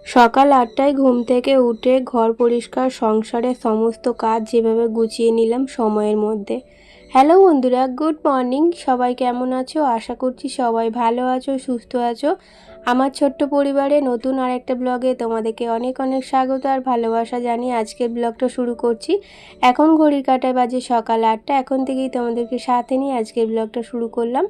সকাল ৮টায় ঘুম থেকে উঠে ঘর পরিষ্কার, সংসারের সমস্ত কাজ যেভাবে গুছিয়ে নিলাম সময়ের মধ্যে। হ্যালো বন্ধুরা, গুড মর্নিং। সবাই কেমন আছো? আশা করছি সবাই ভালো আছো, সুস্থ আছো। আমার ছোট্ট পরিবারে নতুন আরেকটা ব্লগে তোমাদেরকে অনেক অনেক স্বাগত আর ভালোবাসা জানিয়ে আজকের ব্লগটা শুরু করছি। এখন ঘড়ির কাঁটায় বাজে সকাল ৮টা। এখন থেকেই তোমাদেরকে সাথে নিয়ে আজকের ব্লগটা শুরু করলাম।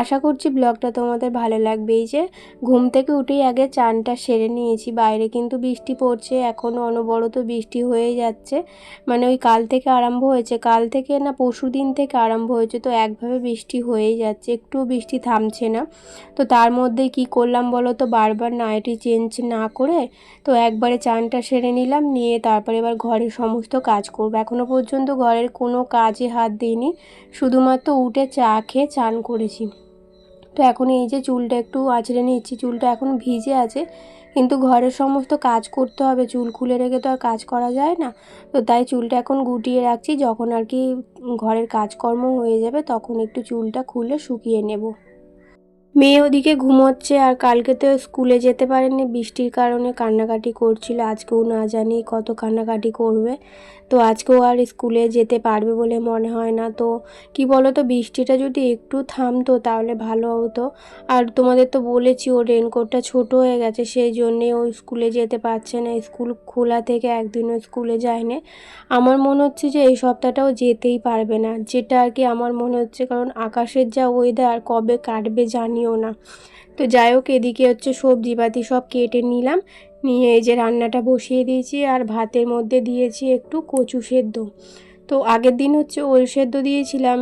আশা করছি ব্লগটা তোমাদের ভালো লাগবে। এই যে ঘুম থেকে উঠেই আগে চানটা সেরে নিয়েছি। বাইরে কিন্তু বৃষ্টি পড়ছে, এখনও অনবরত বৃষ্টি হয়ে যাচ্ছে। মানে ওই কাল থেকে আরম্ভ হয়েছে, কাল থেকে না পরশু দিন থেকে আরম্ভ হয়েছে, তো একভাবে বৃষ্টি হয়েই যাচ্ছে, একটুও বৃষ্টি থামছে না। তো তার মধ্যে কি করলাম বলো তো, বারবার নাইটি চেঞ্জ না করে তো একবারে চানটা সেরে নিলাম, নিয়ে তারপরে এবার ঘরের সমস্ত কাজ করবো। এখনও পর্যন্ত ঘরের কোনো কাজে হাত দিইনি, শুধুমাত্র উঠে চা খেয়ে চান করেছি। তো এখন এই যে চুলটা একটু আঁচড়ে নিচ্ছি, চুলটা এখন ভিজে আছে, কিন্তু ঘরের সমস্ত কাজ করতে হবে, চুল খুলে রেখে তো আর কাজ করা যায় না। তো তাই চুলটা এখন গুটিয়ে রাখছি, যখন আর কি ঘরের কাজকর্ম হয়ে যাবে তখন একটু চুলটা খুলে শুকিয়ে নেব। মেয়ে ওদিকে ঘুমোচ্ছে, আর কালকে তো স্কুলে যেতে পারেনি বৃষ্টির কারণে, কান্নাকাটি করছিল। আজকেও না জানি কত কান্নাকাটি করবে, তো আজকেও আর স্কুলে যেতে পারবে বলে মনে হয় না। তো কি বলো তো, বৃষ্টিটা যদি একটু থামতো তাহলে ভালো হতো। আর তোমাদের তো বলেছি ওর রেনকোটটা ছোট হয়ে গেছে, সেই জন্যে ও স্কুলে যেতে পারছে না। স্কুল খোলা থেকে একদিনও স্কুলে যায়নি। আমার মনে হচ্ছে যে এই সপ্তাহটাও যেতেই পারবে না, যেটা আর কি আমার মনে হচ্ছে, কারণ আকাশের যা ওয়েদার, কবে কাটবে জানিও না। তো যাই হোক, এদিকে হচ্ছে সবজিপাতি সব কেটে নিলাম, নিয়ে এই যে রান্নাটা বসিয়ে দিয়েছি, আর ভাতের মধ্যে দিয়েছি একটু কচু সেদ্ধ। তো আগের দিন হচ্ছে ওল সেদ্ধ দিয়েছিলাম,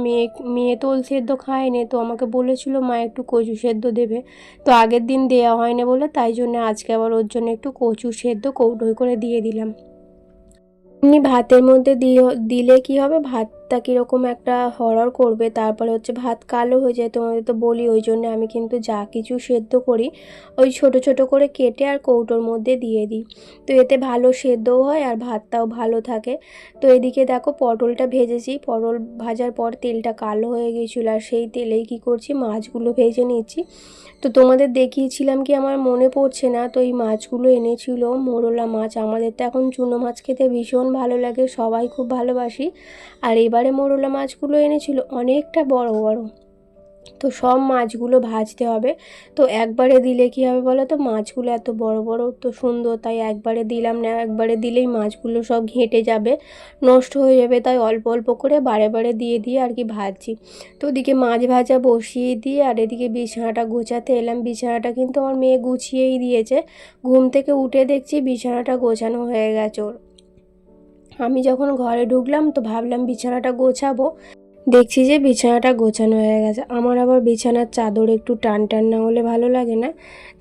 মেয়ে তো ওল সেদ্ধ খায়নি, তো আমাকে বলেছিল মা একটু কচু সেদ্ধ দেবে। তো আগের দিন দেওয়া হয়নি বলে তাই জন্য আজকে আবার ওর জন্য একটু কচু সেদ্ধ কৌটোয় করে দিয়ে দিলাম। এমনি ভাতের মধ্যে দিলে কি হবে, ভাতটা কীরকম একটা হরড় করবে, তারপরে হচ্ছে ভাত কালো হয়ে যায়। তোমাদের তো বলি, ওই জন্য আমি কিন্তু যা কিছু সেদ্ধ করি ওই ছোট ছোট করে কেটে আর কৌটোর মধ্যে দিয়ে দিই। তো এতে ভালো সেদ্ধও হয় আর ভাতটাও ভালো থাকে। তো এদিকে দেখো পটলটা ভেজেছি, পটল ভাজার পর তেলটা কালো হয়ে গিয়েছিলো, আর সেই তেলেই কি করছি, মাছগুলো ভেজে নিচ্ছি। তো তোমাদের দেখিয়েছিলাম কি আমার মনে পড়ছে না, তো এই মাছগুলো এনেছিল মোরলা মাছ। আমাদের তো এখন চুনো মাছ খেতে ভীষণ ভালো লাগে, সবাই খুব ভালোবাসি। আর এবারে মোরলা মাছগুলো এনেছিল অনেকটা বড় বড়। তো সব মাছগুলো ভাজতে হবে, তো একবারে দিলে কি হবে বলো তো, মাছগুলো এত বড় বড় তো সুন্দর, তাই একবারে দিলাম না। একবারে দিলেই মাছগুলো সব ঘেঁটে যাবে, নষ্ট হয়ে যাবে, তাই অল্প অল্প করে বারে বারে দিয়ে দিয়ে আর কি ভাজছি। তো ওদিকে মাছ ভাজা বসিয়ে দিয়ে আর এদিকে বিছানাটা গোছাতে এলাম। বিছানাটা কিন্তু আমার মেয়ে গুছিয়েই দিয়েছে, ঘুম থেকে উঠে দেখছি বিছানাটা গোছানো হয়ে গেছে ওর। আমি যখন ঘরে ঢুকলাম তো ভাবলাম বিছানাটা গোছাবো, দেখছি যে বিছানাটা গোছানো হয়ে গেছে। আমার আবার বিছানার চাদর একটু টান টান না হলে ভালো লাগে না,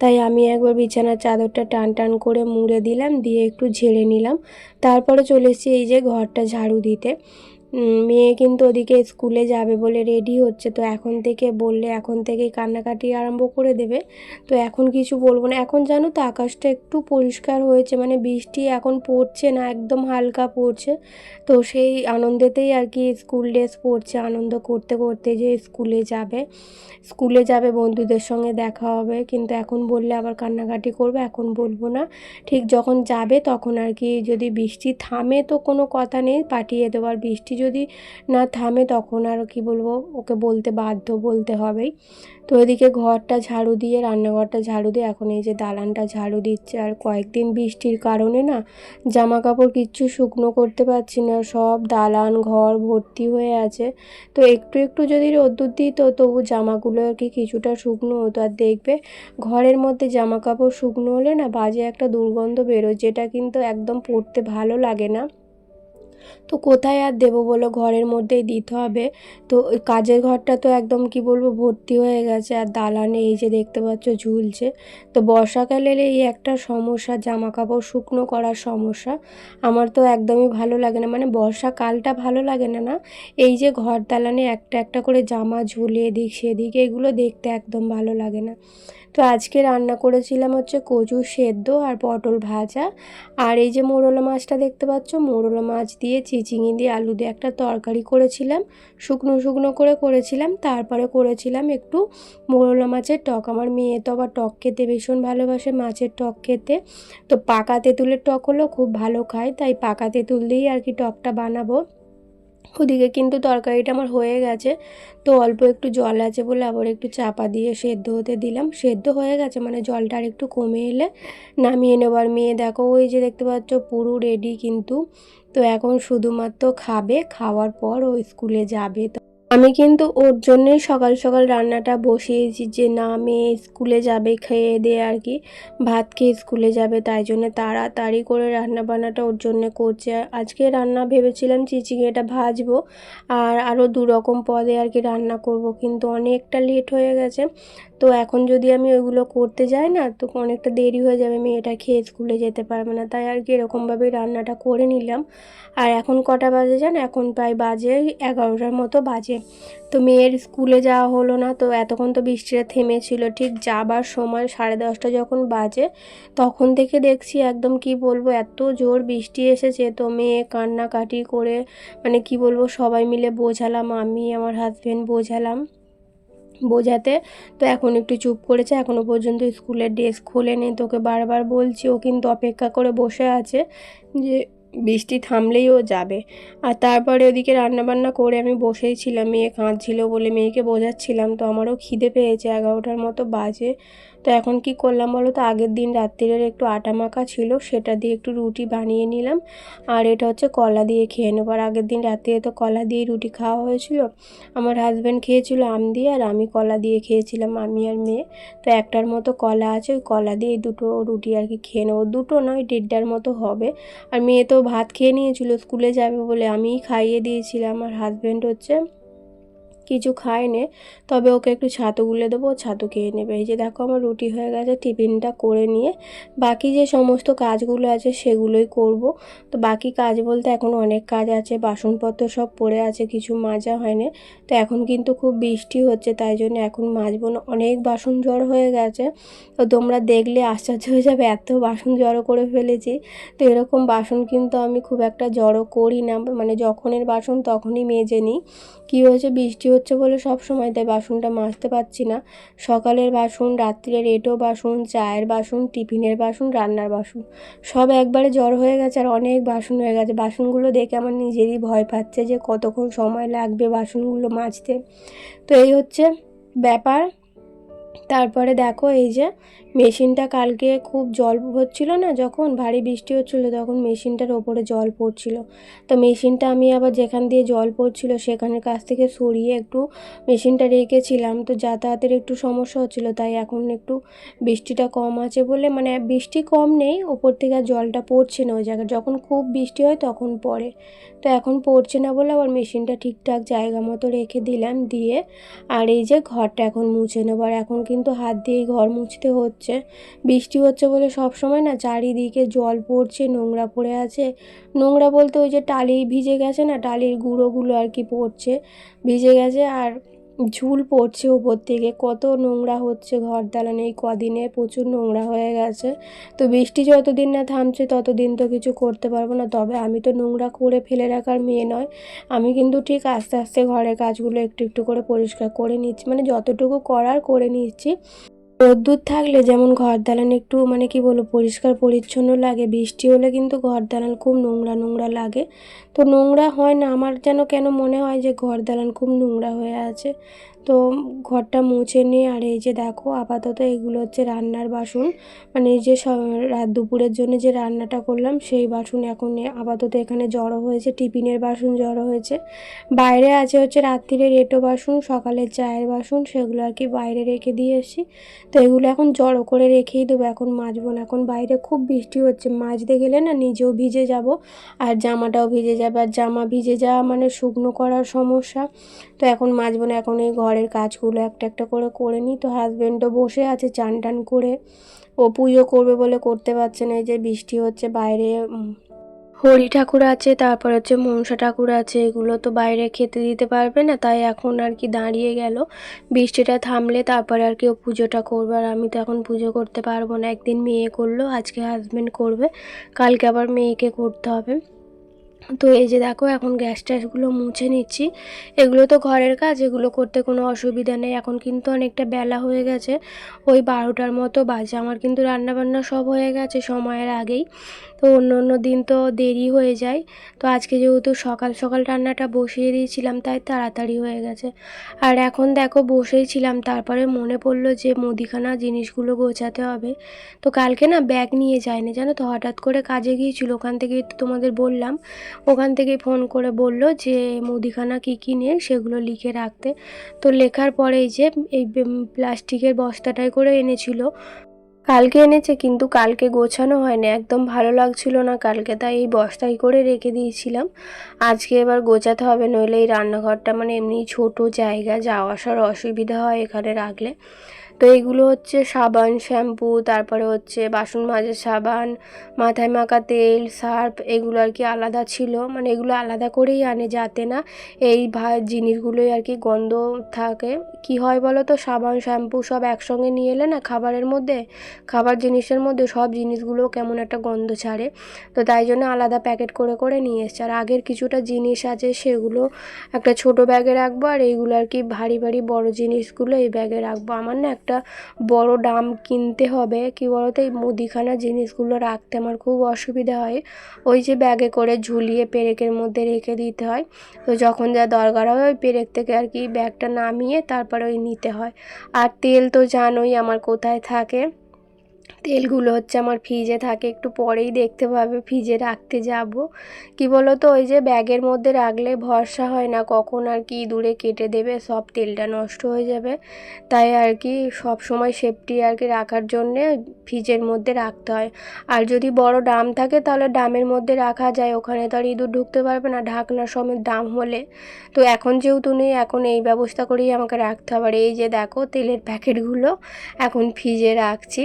তাই আমি একবার বিছানার চাদরটা টান টান করে মুড়ে দিলাম, দিয়ে একটু ঝেড়ে নিলাম। তারপরে চলে এসেছি এই যে ঘরটা ঝাড়ু দিতে। মেয়ে কিন্তু ওদিকে স্কুলে যাবে বলে রেডি হচ্ছে, তো এখন থেকে বললে এখন থেকেই কান্নাকাটি আরম্ভ করে দেবে। তো এখন কিছু বলবো না, এখন জানো তো আকাশটা একটু পরিষ্কার হয়েছে, মানে বৃষ্টি এখন পড়ছে না, একদম হালকা পড়ছে। তো সেই আনন্দেতেই আর কি স্কুল ড্রেস পরছে, আনন্দ করতে করতে যে স্কুলে যাবে বন্ধুদের সঙ্গে দেখা হবে। কিন্তু এখন বললে আবার কান্নাকাটি করবে, এখন বলবো না। ঠিক যখন যাবে তখন আর কি, যদি বৃষ্টি থামে তো কোনো কথা নেই, পাঠিয়ে দেবো। আর বৃষ্টি যদি না থামে তখন আর কি বলবো, ওকে বলতে বাধ্য, বলতে হবেই। তো এদিকে ঘরটা ঝাড়ু দিয়ে, রান্নাঘরটা ঝাড়ু দিয়ে এখন এই যে দালানটা ঝাড়ু দিচ্ছে। আর কয়েকদিন বৃষ্টির কারণে না জামা কাপড় কিচ্ছু শুকনো করতে পারছি না, সব দালান ঘর ভর্তি হয়ে আছে। তো একটু একটু যদি রোদ্দুর দিই তো তবু জামাগুলো আর কি কিছুটা শুকনো হতো। আর দেখবে ঘরের মধ্যে জামা কাপড় শুকনো হলে না বাজে একটা দুর্গন্ধ বেরোয়, যেটা কিন্তু একদম পরতে ভালো লাগে না। তো কোথায় আর দেবো বলো, ঘরের মধ্যেই দিতে হবে। তো ওই কাজের ঘরটা তো একদম কি বলবো ভর্তি হয়ে গেছে, আর দালানে এই যে দেখতে পাচ্ছ ঝুলছে। তো বর্ষাকালে এই একটা সমস্যা, জামা কাপড় শুকনো করার সমস্যা। আমার তো একদমই ভালো লাগে না, মানে বর্ষাকালটা ভালো লাগে না, না এই যে ঘর দালানে একটা একটা করে জামা ঝুলে এদিক সেদিক, এগুলো দেখতে একদম ভালো লাগে না। তো আজকে রান্না করেছিলাম হচ্ছে কচু সেদ্ধ আর পটল ভাজা। আর এই যে মোরলা মাছটা দেখতে পাচ্ছ, মোরলা মাছ দিয়ে দিয়ে চিচিঙে দিয়ে আলু দিয়ে একটা তরকারি করেছিলাম, শুকনো শুকনো করে করেছিলাম। তারপরে করেছিলাম একটু মোরলা মাছের টক। আমার মেয়ে তো আবার টক খেতে ভীষণ ভালোবাসে, মাছের টক খেতে। তো পাকা তেঁতুলের টক হলেও খুব ভালো খায়, তাই পাকা তেঁতুল দিয়েই আর কি টকটা বানাবো। ওদিকে কিন্তু তরকারিটা আমার হয়ে গেছে, তো অল্প একটু জল আছে বলে আবার একটু চাপা দিয়ে সেদ্ধ হতে দিলাম। সেদ্ধ হয়ে গেছে, মানে জলটা আর একটু কমে এলে নামিয়ে নেবার। মেয়ে দেখো ওই যে দেখতে পাচ্ছ পুরো রেডি কিন্তু। তো এখন শুধুমাত্র খাবে, খাওয়ার পর ও স্কুলে যাবে। তো আমি কিন্তু ওর জন্যই সকাল সকাল রান্নাটা বসিয়েছি, যে না মেয়ে স্কুলে যাবে, খেয়ে দিয়ে আর কি ভাত খেয়ে স্কুলে যাবে, তাই জন্য তাড়াতাড়ি করে রান্না বান্নাটা ওর জন্য করছে। আজকে রান্না ভেবেছিলাম চিচিঙ্গেটা ভাজবো আর আরও 2 রকম পদে আর কি রান্না করব, কিন্তু অনেকটা লেট হয়ে গেছে। তো এখন যদি আমি ওইগুলো করতে যাই না, তো অনেকটা দেরি হয়ে যাবে, মেয়েটা খেয়ে স্কুলে যেতে পারবে না। তাই আর কি এরকমভাবেই রান্নাটা করে নিলাম। আর এখন কটা বাজে জান, এখন প্রায় বাজে 11টার মতো বাজে। তো মেয়ের স্কুলে যাওয়া হলো না, তো এতক্ষণ তো বৃষ্টিটা থেমেছিল। ঠিক যাবার সময় 10:30 যখন বাজে, তখন থেকে দেখছি একদম কি বলবো এত জোর বৃষ্টি এসেছে। তো মেয়ে কান্নাকাটি করে, মানে কি বলবো, সবাই মিলে বোঝালাম, আমি আমার হাজব্যান্ড বোঝালাম, বোঝাতে তো এখন একটু চুপ করেছে। এখনও পর্যন্ত স্কুলের ড্রেস খোলেনি। তোকে বারবার বলছি, ও কিন্তু অপেক্ষা করে বসে আছে যে বৃষ্টি থামলেই ও যাবে। আর তারপরে ওদিকে রান্নাবান্না করে আমি বসেই ছিলাম, মেয়ে কাঁদছিল বলে মেয়েকে বোঝাচ্ছিলাম। তো আমারও খিদে পেয়েছে, 11টার মতো বাজে। তো এখন কি করলাম বলো তো, আগের দিন রাত্রিরের একটু আটা মাখা ছিল, সেটা দিয়ে একটু রুটি বানিয়ে নিলাম। আর এটা হচ্ছে কলা দিয়ে খেয়ে নেবো। আর আগের দিন রাত্রিরে তো কলা দিয়ে রুটি খাওয়া হয়েছিল। আমার হাজব্যান্ড খেয়েছিল আম দিয়ে, আর আমি কলা দিয়ে খেয়েছিলাম, আমি আর মেয়ে। তো একটার মতো কলা আছে, ওই কলা দিয়ে 2টো রুটি আর কি খেয়ে নেবো। 2টো নয়, 1.5টার মতো হবে। আর মেয়ে তো ভাত খেয়ে নিয়েছিল স্কুলে যাবে বলে, আমিই খাইয়ে দিয়েছিলাম। আর হাজব্যান্ড হচ্ছে কিছু খায় নে, তবে ওকে একটু ছাতু গুলে দেবো, ছাতু খেয়ে নেবে। এই যে দেখো আমার রুটি হয়ে গেছে, টিফিনটা করে নিয়ে বাকি যে সমস্ত কাজগুলো আছে সেগুলোই করব। তো বাকি কাজ বলতে এখন অনেক কাজ আছে, বাসনপত্র সব পড়ে আছে, কিছু মাজা হয়নি। তো এখন কিন্তু খুব বৃষ্টি হচ্ছে, তাই জন্য এখন মাজবো না, অনেক বাসন জড়ো হয়ে গেছে। তো তোমরা দেখলে আশ্চর্য হয়ে যাবে, এত বাসন জড়ো করে ফেলেছি। তো এরকম বাসন কিন্তু আমি খুব একটা জড়ো করি না, মানে যখনের বাসন তখনই মেজে নিই। কী হয়েছে, বৃষ্টি হচ্ছে বলে সব সময় তাই বাসনটা মাজতে পারছি না। সকালের বাসন, রাত্রের এঁটো বাসন, চায়ের বাসন, টিফিনের বাসন, রান্নার বাসন সব একবারে জড়ো হয়ে গেছে। আর অনেক বাসন হয়ে গেছে, বাসনগুলো দেখে আমার নিজেরই ভয় পাচ্ছে যে কতক্ষণ সময় লাগবে বাসনগুলো মাজতে। তো এই হচ্ছে ব্যাপার। তারপরে দেখো এই যে মেশিনটা, কালকে খুব জল হচ্ছিল না, যখন ভারী বৃষ্টি হচ্ছিলো তখন মেশিনটার ওপরে জল পড়ছিল। তো মেশিনটা আমি আবার যেখান দিয়ে জল পড়ছিল সেখানের কাছ থেকে সরিয়ে একটু মেশিনটা রেখেছিলাম। তো যাতায়াতের একটু সমস্যা হচ্ছিলো, তাই এখন একটু বৃষ্টিটা কম আছে বলে, মানে বৃষ্টি কম নেই, ওপর থেকে আর জলটা পড়ছে না ওই জায়গায়। যখন খুব বৃষ্টি হয় তখন পড়ে, তো এখন পড়ছে না বলে আবার মেশিনটা ঠিকঠাক জায়গা মতো রেখে দিলাম, দিয়ে আর এই যে ঘরটা এখন মুছে নেবো। আর এখন কিন্তু হাত দিয়েই ঘর মুছতে হচ্ছে, বৃষ্টি হচ্ছে বলে সব সময় না চারিদিকে জল পড়ছে, নোংরা পড়ে আছে। নোংরা বলতে ওই যে টালি ভিজে গেছে না, টালির গুঁড়োগুলো আর কি পড়ছে, ভিজে গেছে। আর ঝুল পড়ছে ওপর থেকে, কত নোংরা হচ্ছে ঘর দালানে এই কদিনে, প্রচুর নোংরা হয়ে গেছে। তো বৃষ্টি যতদিন না থামছে ততদিন তো কিছু করতে পারবো না। তবে আমি তো নোংরা করে ফেলে রাখার মেয়ে নয়, আমি কিন্তু ঠিক আস্তে আস্তে ঘরের কাজগুলো একটু একটু করে পরিষ্কার করে নিচ্ছি, মানে যতটুকু করার করে নিচ্ছি। রোদ্দুর থাকলে যেমন ঘর দালান একটু, মানে কি বলবো, পরিষ্কার পরিচ্ছন্ন লাগে, বৃষ্টি হলে কিন্তু ঘর দালান খুব নোংরা নোংরা লাগে। তো নোংরা হয় না, আমার যেন কেন মনে হয় যে ঘর দালান খুব নোংরা হয়ে আছে। তো ঘরটা মুছে নিয়ে, আর এই যে দেখো আপাতত এগুলো হচ্ছে রান্নার বাসন, মানে এই যে রাত দুপুরের জন্য যে রান্নাটা করলাম সেই বাসন এখন আপাতত এখানে জড়ো হয়েছে, টিফিনের বাসন জড়ো হয়েছে। বাইরে আছে হচ্ছে রাত্রিরের এঁটো বাসন, সকালের চায়ের বাসন, সেগুলো আর কি বাইরে রেখে দিয়ে এসেছি। তো এগুলো এখন জড়ো করে রেখেই দেবো, এখন মাজবো না। এখন বাইরে খুব বৃষ্টি হচ্ছে, মাজতে গেলে না নিজেও ভিজে যাব আর জামাটাও ভিজে যাবে, আর জামা ভিজে যাওয়া মানে শুকনো করার সমস্যা। তো এখন মাজবো না, এখন এই ঘরের কাজগুলো একটা একটা করে করে নিই। তো হাজব্যান্ডও বসে আছে চান টান করে, ও পুজো করবে বলে করতে পারছে না, এই যে বৃষ্টি হচ্ছে বাইরে। হরি ঠাকুর আছে, তারপর হচ্ছে মনসা ঠাকুর আছে, এগুলো তো বাইরে খেতে দিতে পারবে না, তাই এখন আর কি দাঁড়িয়ে গেল। বৃষ্টিটা থামলে তারপরে আর কি ও পুজোটা করবে। আর আমি তো এখন পুজো করতে পারবো না, একদিন মেয়ে করলো, আজকে হাজব্যান্ড করবে, কালকে আবার মেয়েকে করতে হবে। তো এই যে দেখো এখন গ্যাস ট্যাসগুলো মুছে নিচ্ছি। এগুলো তো ঘরের কাজ, এগুলো করতে কোনো অসুবিধা নেই। এখন কিন্তু অনেকটা বেলা হয়ে গেছে, ওই 12টার মতো বাজে। আমার কিন্তু রান্নাবান্না সব হয়ে গেছে সময়ের আগেই। তো অন্য অন্য দিন তো দেরি হয়ে যায়, তো আজকে যেহেতু সকাল সকাল রান্নাটা বসিয়ে দিয়েছিলাম তাই তাড়াতাড়ি হয়ে গেছে। আর এখন দেখো বসেই ছিলাম, তারপরে মনে পড়লো যে মুদিখানা জিনিসগুলো গোছাতে হবে। তো কালকে না ব্যাগ নিয়ে যায়নি জানো তো, হঠাৎ করে কাজে গিয়েছিল, ওখান থেকেই তো তোমাদের বললাম। ওখান থেকেই ফোন করে বলল যে মুদিখানা কী কী নিয়ে সেগুলো লিখে রাখতে। তো লেখার পরে এই যে এই প্লাস্টিকের বস্তাটাই করে এনেছিল, কালকে এনেছে কিন্তু কালকে গোছানো হয়নি, একদম ভালো লাগছিল না কালকে, তাই এই বস্তায় করে রেখে দিয়েছিলাম। আজকে এবার গোছাতে হবে, নইলে এই রান্নাঘরটা মানে এমনি ছোট জায়গা, যাওয়া আসার অসুবিধা হয় এখানে রাখলে। তো এইগুলো হচ্ছে সাবান, শ্যাম্পু, তারপরে হচ্ছে বাসন মাজার সাবান, মাথায় মাখা তেল, সার্ফ, এগুলো আর কি আলাদা ছিল, মানে এগুলো আলাদা করেই আনে যাতে না এই জিনিসগুলোই আর কি গন্ধ থাকে। কি হয় বলো তো, সাবান শ্যাম্পু সব একসঙ্গে নিয়ে এলে না খাবারের মধ্যে, খাবার জিনিসের মধ্যে সব জিনিসগুলো কেমন একটা গন্ধ ছাড়ে। তো তাই জন্য আলাদা প্যাকেট করে করে নিয়ে এসছে। আর আগের কিছুটা জিনিস আছে সেগুলো একটা ছোট ব্যাগে রাখবো, আর এইগুলো আর কি ভারী ভারী বড় জিনিসগুলো এই ব্যাগে রাখবো। আমার না একটা বড় ড্রাম কিনতে হবে, কি বলতো এই মুদিখানা জিনিসগুলো রাখতে আমার খুব অসুবিধা হয়। ওই যে ব্যাগে করে ঝুলিয়ে পেরেকের মধ্যে রেখে দিতে হয়, তো যখন যা দরকার হয় ওই পেরেক থেকে আর কি ব্যাগটা নামিয়ে তারপরে ওই নিতে হয়। আর তেল তো জানোই আমার কোথায় থাকে, তেলগুলো হচ্ছে আমার ফ্রিজে থাকে, একটু পরেই দেখতে পাবে ফ্রিজে রাখতে যাব। কি বলো তো, ওই যে ব্যাগের মধ্যে রাখলে ভরসা হয় না কখন আর কি দূরে কেটে দেবে, সব তেলটা নষ্ট হয়ে যাবে। তাই আর কি সব সময় সেফটি আর কি রাখার জন্যে ফ্রিজের মধ্যে রাখতে হয়। আর যদি বড় ড্রাম থাকে তাহলে ড্রামের মধ্যে রাখা যায়, ওখানে তো আর ইঁদুর ঢুকতে পারবে না ঢাকনা সমেত ড্রাম হলে। তো এখন যেহেতু নেই, এখন এই ব্যবস্থা করেই আমাকে রাখতে হবে। আর এই যে দেখো তেলের প্যাকেটগুলো এখন ফ্রিজে রাখছি,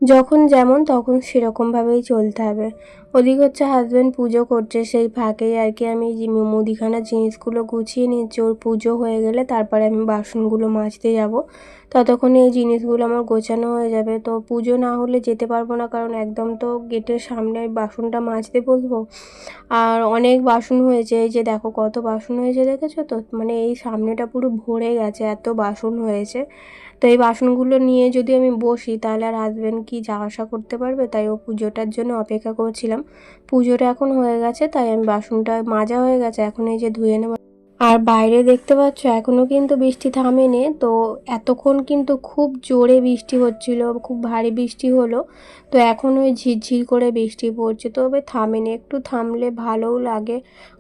যখন যেমন তখন সেরকমভাবেই চলতে হবে। ওদিকে হচ্ছে হাজব্যান্ড পুজো করছে, সেই ফাঁকেই আর কি আমি মুদিখানার জিনিসগুলো গুছিয়ে নিচ্ছি। ওর পুজো হয়ে গেলে তারপরে আমি বাসনগুলো মাজতে যাব, ততক্ষণে এই জিনিসগুলো আমার গোছানো হয়ে যাবে। তো পুজো না হলে যেতে পারবো না, কারণ একদম তো গেটের সামনে বাসনটা মাজতে বসবো। আর অনেক বাসন হয়েছে, এই যে দেখো কত বাসন হয়েছে দেখেছো তো, মানে এই সামনেটা পুরো ভরে গেছে, এত বাসন হয়েছে। তো এই বাসনগুলো নিয়ে যদি আমি বসি তাহলে আর হাজব্যান্ড কি যাওয়া আসা করতে পারবে, তাই ও পুজোটার জন্য অপেক্ষা করছিলাম। পুজোটা এখন হয়ে গেছে তাই আমি বাসনটা মাজা হয়ে গেছে, এখন এই যে ধুয়ে নেব। আর বাইরে দেখতে পাচ্ছ এখনও কিন্তু বৃষ্টি থামেনি, তো এতক্ষণ কিন্তু খুব জোরে বৃষ্টি হচ্ছিল, খুব ভারী বৃষ্টি হলো। তো এখন ওই ঝিরঝির করে বৃষ্টি পড়ছে, তবে থামেনি, একটু থামলে ভালোও লাগে।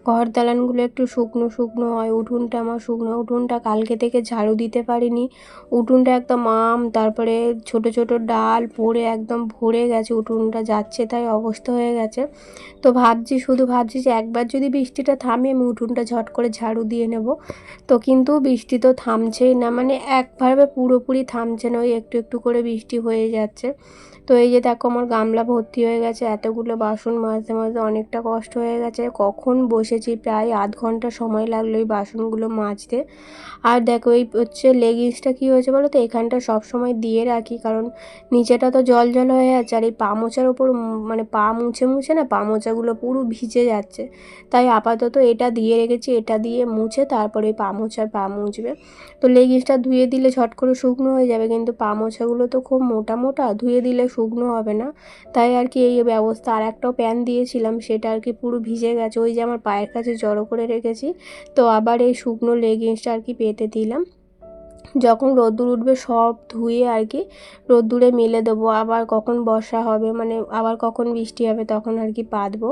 ঘর দালানগুলো একটু শুকনো শুকনো হয়, উঠোনটা আমার শুকনো, উঠোনটা কালকে থেকে ঝাড়ু দিতে পারিনি। উঠোনটা একদম তারপরে ছোট ছোট ডাল পড়ে একদম ভরে গেছে, উঠোনটা যাচ্ছে তাই অবস্থা হয়ে গেছে। তো শুধু ভাবছি যে একবার যদি বৃষ্টিটা থামে আমি উঠোনটা ঝট করে ঝাড়ু দিয়ে নেব। তো কিন্তু বৃষ্টি তো থামছেই না, মানে একভাবে পুরোপুরি থামছে না, ওই একটু একটু করে বৃষ্টি হয়ে যাচ্ছে। তো এই যে দেখো আমার গামলা ভর্তি হয়ে গেছে, এতগুলো বাসন মাজতে মাজতে অনেকটা কষ্ট হয়ে গেছে। কখন বসেছি, প্রায় আধ ঘন্টা সময় লাগলো এই বাসনগুলো মাজতে। আর দেখো এই হচ্ছে লেগিংসটা কী হয়েছে বলো তো, এখানটা সব সময় দিয়ে রাখি, কারণ নিচেটা তো জল জল হয়ে যাচ্ছে, আর এই পা মোছার ওপর মানে পা মুছে মুছে না পা মোছাগুলো পুরো ভিজে যাচ্ছে। তাই আপাতত এটা দিয়ে রেখেছি, এটা দিয়ে মুছে তারপরে পা মুছবে। তো লেগিংসটা ধুয়ে দিলে ঝট করে শুকনো হয়ে যাবে, কিন্তু পা মোছাগুলো তো খুব মোটা মোটা, ধুয়ে দিলে শুকনো হবে না। তাই আর কি এই ব্যবস্থা। আর একটাও প্যান্ট দিয়েছিলাম সেটা আর কি পুরো ভিজে গেছে, ওই যে আমার পায়ের কাছে জড়ো করে রেখেছি। তো আবার এই শুকনো লেগিংসটা আর কি পেতে দিলাম, যখন রোদ্দুর উঠবে সব ধুয়ে আর কি রোদ্দুরে মেলে দেবো। আবার কখন বর্ষা হবে, মানে আবার কখন বৃষ্টি হবে তখন আর কি পাতবো।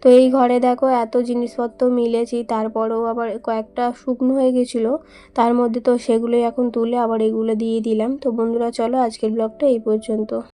তো এই ঘরে দেখো এত জিনিসপত্র মিলেছি, তারপরেও আবার কয়েকটা শুকনো হয়ে গেছিলো, তার মধ্যে তো সেগুলোই এখন তুলে আবার এগুলো দিয়ে দিলাম। তো বন্ধুরা চলো আজকের ব্লগটা এই পর্যন্ত।